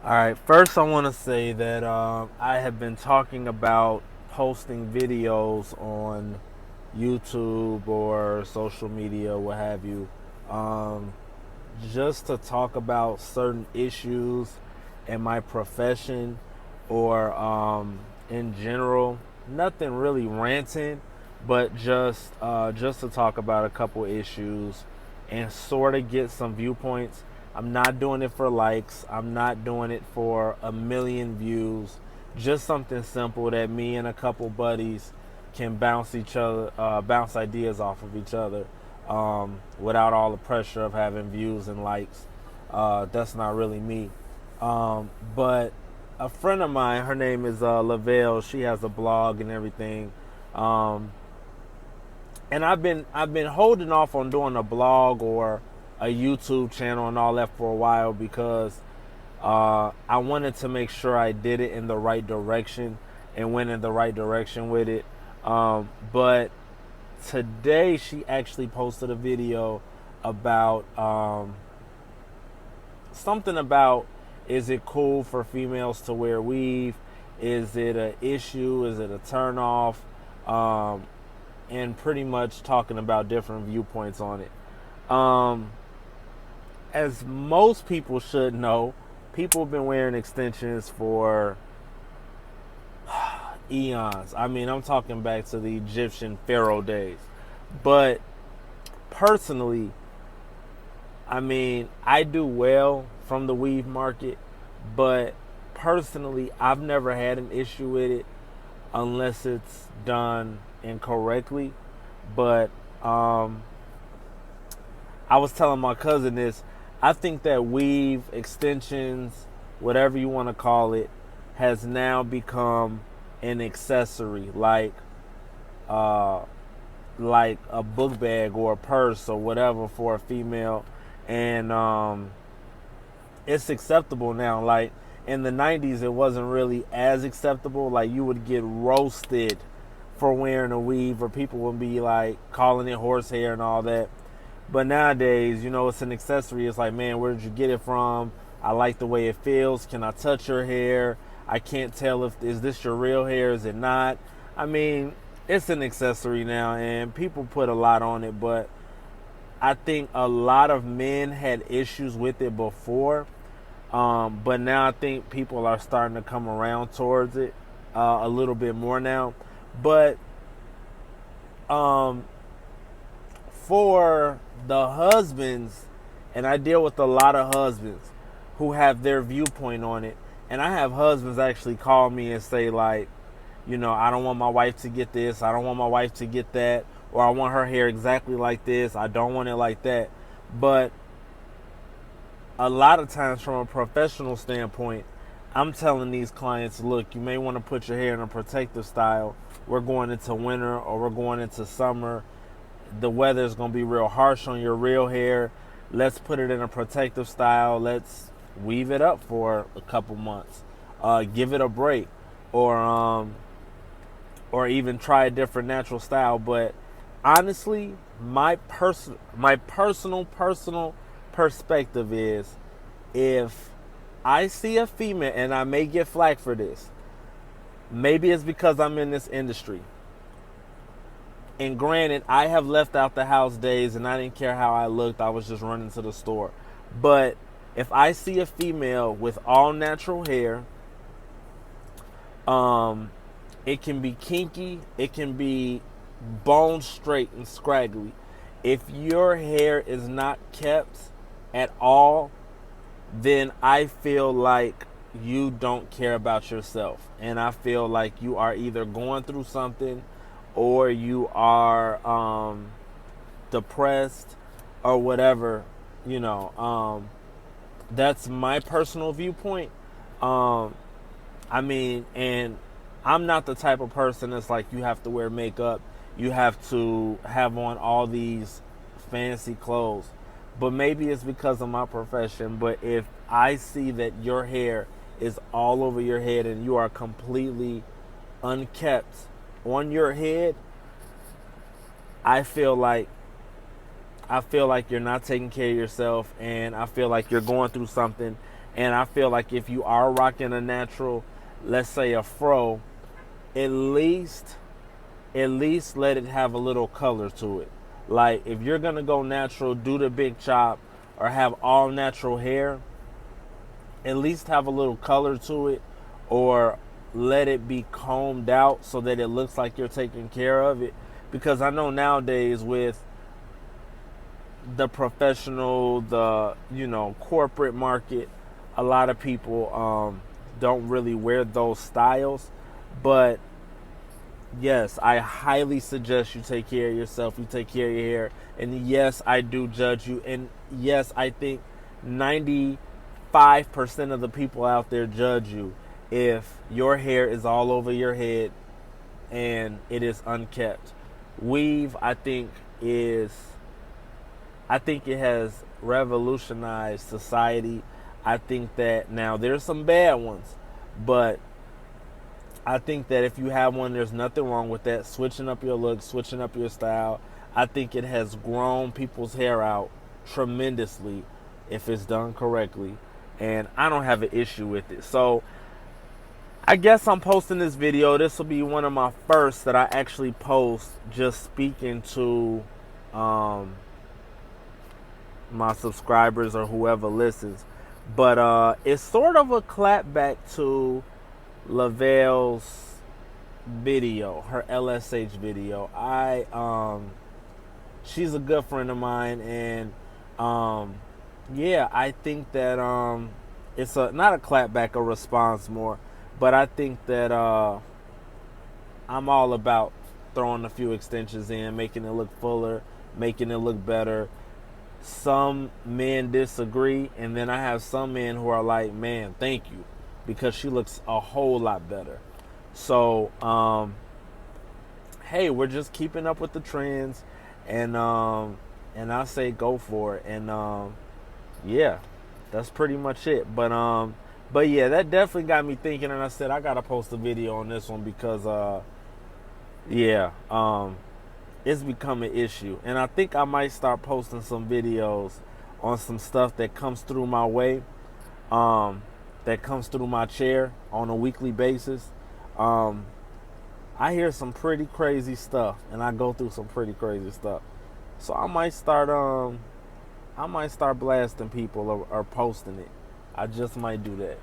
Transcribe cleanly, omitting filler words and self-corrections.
All right, first I want to say that I have been talking about posting videos on YouTube or social media, what have you, um, just to talk about certain issues in my profession or in general. Nothing really ranting, but just to talk about a couple issues and sort of get some viewpoints. I'm not doing it for likes. I'm not doing it for a million views. Just something simple that me and a couple buddies can bounce ideas off of each other without all the pressure of having views and likes. That's not really me. But a friend of mine, her name is Lavelle. She has a blog and everything. Um, and I've been holding off on doing a blog or a YouTube channel and all that for a while because I wanted to make sure I did it in the right direction and went in the right direction with it. But today she actually posted a video about something about, is it cool for females to wear weave? Is it an issue? Is it a turnoff? Um, and pretty much talking about different viewpoints on it. Um, as most people should know, people have been wearing extensions for eons. I mean, I'm talking back to the Egyptian pharaoh days. But personally, I mean, I do well from the weave market, but personally, I've never had an issue with it unless it's done incorrectly. But I was telling my cousin this. I think that weave, extensions, whatever you want to call it, has now become an accessory, uh, like a book bag or a purse or whatever for a female, and it's acceptable now. Like in the '90s, it wasn't really as acceptable. Like you would get roasted for wearing a weave, or people would be like calling it horsehair and all that. But nowadays, it's an accessory. It's like, man, where did you get it from? I like the way it feels. Can I touch your hair? I can't tell if is this your real hair, is it not? I mean, it's an accessory now, and people put a lot on it, but I think a lot of men had issues with it before, but now I think people are starting to come around towards it a little bit more now. But um, for the husbands, and I deal with a lot of husbands who have their viewpoint on it, and I have husbands actually call me and say like, I don't want my wife to get this, I don't want my wife to get that, or I want her hair exactly like this, I don't want it like that. But a lot of times from a professional standpoint, I'm telling these clients, look, you may want to put your hair in a protective style. We're going into winter or we're going into summer. The weather is going to be real harsh on your real hair. Let's put it in a protective style. Let's weave it up for a couple months. Give it a break, or even try a different natural style. But honestly, my personal perspective is, if I see a female, and I may get flack for this, maybe it's because I'm in this industry. And granted, I have left out the house days and I didn't care how I looked. I was just running to the store. But if I see a female with all natural hair, it can be kinky, it can be bone straight and scraggly. If your hair is not kept at all, then I feel like you don't care about yourself. And I feel like you are either going through something, or you are depressed or whatever. That's my personal viewpoint. I mean, and I'm not the type of person that's like, you have to wear makeup, you have to have on all these fancy clothes. But maybe it's because of my profession. But if I see that your hair is all over your head and you are completely unkept on your head, I feel like you're not taking care of yourself, and I feel like you're going through something, And I feel like if you are rocking a natural, let's say a fro, at least let it have a little color to it. Like if you're gonna go natural, do the big chop or have all natural hair, at least have a little color to it, or let it be combed out so that it looks like you're taking care of it. Because I know nowadays with the professional, the corporate market, a lot of people don't really wear those styles. But yes, I highly suggest you take care of yourself, you take care of your hair. And yes, I do judge you. And yes, I think 95% of the people out there judge you if your hair is all over your head and it is unkept. Weave, I think it has revolutionized society. I think that now there's some bad ones, but I think that if you have one, there's nothing wrong with that. Switching up your look, switching up your style. I think it has grown people's hair out tremendously if it's done correctly. And I don't have an issue with it. So I guess I'm posting this video. This will be one of my first that I actually post, just speaking to my subscribers or whoever listens. But it's sort of a clapback to Lavelle's video, her LSH video. She's a good friend of mine, and yeah, I think that it's not a clapback, a response more, but I think that I'm all about throwing a few extensions in, making it look fuller, making it look better. Some men disagree, and then I have some men who are like, man, thank you, because she looks a whole lot better. So hey, we're just keeping up with the trends, and I say go for it. And yeah, that's pretty much it. But yeah, that definitely got me thinking, and I said I gotta post a video on this one because yeah, it's become an issue. And I think I might start posting some videos on some stuff that comes through my way, that comes through my chair on a weekly basis. I hear some pretty crazy stuff, and I go through some pretty crazy stuff. So I might start blasting people or posting it. I just might do that.